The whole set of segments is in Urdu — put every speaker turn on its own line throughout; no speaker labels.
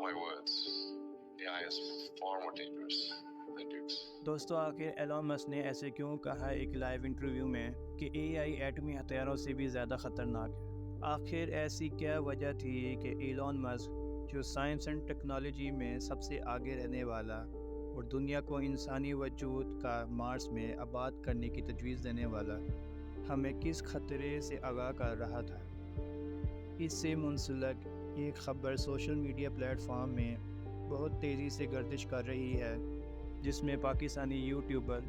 my words, AI is far more dangerous than nukes.
دوستو آخر ایلون مسک نے ایسے کیوں کہا ایک لائیو انٹرویو میں کہ اے آئی ایٹمی ہتھیاروں سے بھی زیادہ خطرناک ہے؟ آخر ایسی کیا وجہ تھی کہ ایلون مسک جو سائنس اینڈ ٹیکنالوجی میں سب سے آگے رہنے والا اور دنیا کو انسانی وجود کا مارس میں آباد کرنے کی تجویز دینے والا ہمیں کس خطرے سے آگاہ کر رہا تھا؟ اس سے منسلک ایک خبر سوشل میڈیا پلیٹ فارم میں بہت تیزی سے گردش کر رہی ہے، جس میں پاکستانی یوٹیوبر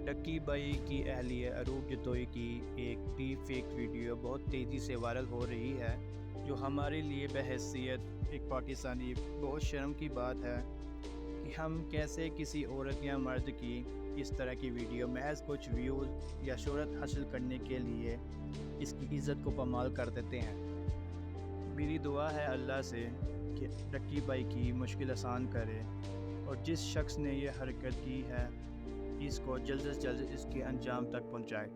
ڈکی بائی کی اہلیہ عروب جتوئی کی ایک ڈیپ فیک ویڈیو بہت تیزی سے وائرل ہو رہی ہے، جو ہمارے لیے بحیثیت ایک پاکستانی بہت شرم کی بات ہے کہ ہم کیسے کسی عورت یا مرد کی اس طرح کی ویڈیو محض کچھ ویوز یا شہرت حاصل کرنے کے لیے اس کی عزت کو پامال کر دیتے ہیں۔ میری دعا ہے اللہ سے کہ ڈکی بائی کی مشکل آسان کرے اور جس شخص نے یہ حرکت کی ہے اس کو جلد از جلد اس کے انجام تک پہنچائے،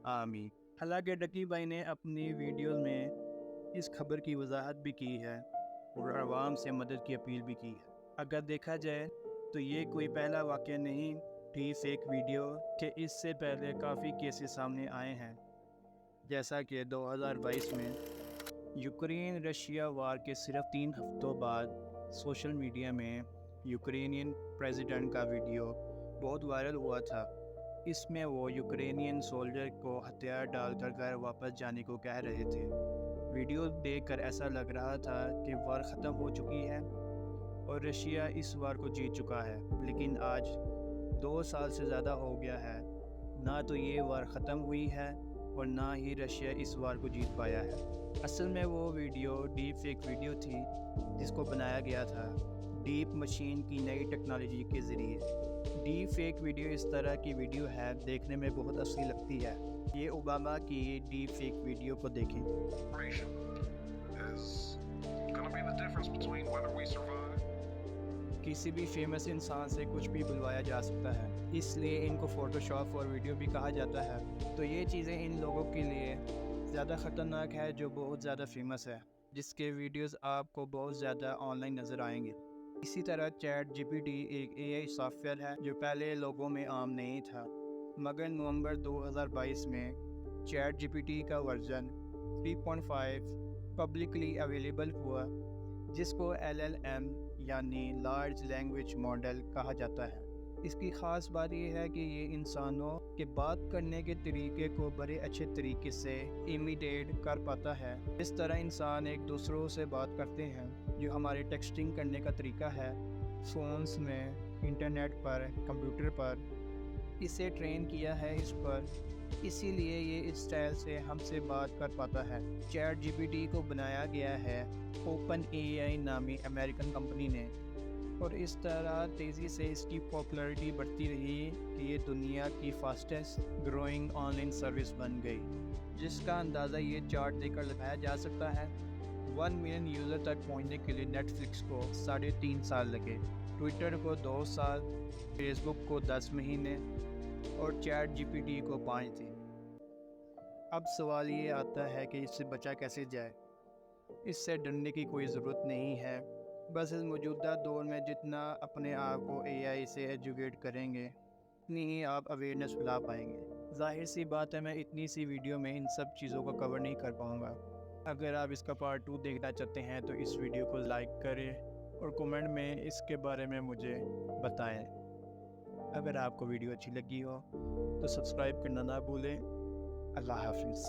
آمین۔ حالانکہ ڈکی بائی نے اپنی ویڈیو میں اس خبر کی وضاحت بھی کی ہے اور عوام سے مدد کی اپیل بھی کی ہے۔ اگر دیکھا جائے تو یہ کوئی پہلا واقعہ نہیں ڈیپ فیک ویڈیو کہ اس سے پہلے کافی کیسز سامنے آئے ہیں، جیسا کہ 2022 میں یوکرین رشیا وار کے صرف 3 ہفتوں بعد سوشل میڈیا میں یوکرینین پریزیڈنٹ کا ویڈیو بہت وائرل ہوا تھا۔ اس میں وہ یوکرینین سولجر کو ہتھیار ڈال کر گھر واپس جانے کو کہہ رہے تھے۔ ویڈیو دیکھ کر ایسا لگ رہا تھا کہ وار ختم ہو چکی ہے اور رشیا اس وار کو جیت چکا ہے، لیکن آج 2 سال سے زیادہ ہو گیا ہے، نہ تو یہ وار ختم ہوئی ہے اور نہ ہی رشیا اس وار کو جیت پایا ہے۔ اصل میں وہ ویڈیو ڈیپ فیک ویڈیو تھی جس کو بنایا گیا تھا ڈیپ مشین کی نئی ٹیکنالوجی کے ذریعے۔ ڈیپ فیک ویڈیو اس طرح کی ویڈیو ہے، دیکھنے میں بہت اصلی لگتی ہے۔ یہ اوباما کی ڈیپ فیک ویڈیو کو دیکھیں۔ کسی بھی فیمس انسان سے کچھ بھی بلوایا جا سکتا ہے، اس لیے ان کو فوٹو شاپ اور ویڈیو بھی کہا جاتا ہے۔ تو یہ چیزیں ان لوگوں کے لیے زیادہ خطرناک ہے جو بہت زیادہ فیمس ہے، جس کے ویڈیوز آپ کو بہت زیادہ آن لائن نظر آئیں گے۔ اسی طرح چیٹ جی پی ٹی ایک اے آئی سافٹ ویئر ہے جو پہلے لوگوں میں عام نہیں تھا، مگر نومبر 2022 میں چیٹ جی پی ٹی کا ورژن 3.5 پبلکلی اویلیبل ہوا، جس کو LLM یعنی لارج لینگویج ماڈل کہا جاتا ہے۔ اس کی خاص بات یہ ہے کہ یہ انسانوں کے بات کرنے کے طریقے کو بڑے اچھے طریقے سے امیٹیٹ کر پاتا ہے، اس طرح انسان ایک دوسروں سے بات کرتے ہیں، جو ہمارے ٹیکسٹنگ کرنے کا طریقہ ہے، فونز میں، انٹرنیٹ پر، کمپیوٹر پر۔ اسے ٹرین کیا ہے اس پر، اسی لیے یہ اس اسٹائل سے ہم سے بات کر پاتا ہے۔ چیٹ جی پی ٹی کو بنایا گیا ہے اوپن اے آئی نامی امریکن کمپنی نے، اور اس طرح تیزی سے اس کی پاپولیرٹی بڑھتی رہی کہ یہ دنیا کی fastest growing online service بن گئی، جس کا اندازہ یہ چارٹ دے کر لگایا جا سکتا ہے۔ 1 ملین یوزر تک پہنچنے کے لیے نیٹ فلکس کو 3.5 سال لگے، ٹویٹر کو 2 سال، فیس بک کو 10 مہینے اور چیٹ جی پی ٹی کو 5 دن۔ اب سوال یہ آتا ہے کہ اس سے بچا کیسے جائے؟ اس سے ڈرنے کی کوئی ضرورت نہیں ہے، بس اس موجودہ دور میں جتنا اپنے آپ کو اے آئی سے ایجوکیٹ کریں گے اتنی ہی آپ اویئرنیس پھیلا پائیں گے۔ ظاہر سی بات ہے میں اتنی سی ویڈیو میں ان سب چیزوں کو کور نہیں کر پاؤں گا۔ اگر آپ اس کا پارٹ 2 دیکھنا چاہتے ہیں تو اس ویڈیو کو لائک کریں اور کمنٹ میں اس کے بارے میں مجھے بتائیں۔ اگر آپ کو ویڈیو اچھی لگی ہو تو سبسکرائب کرنا نہ بھولیں۔ اللہ حافظ۔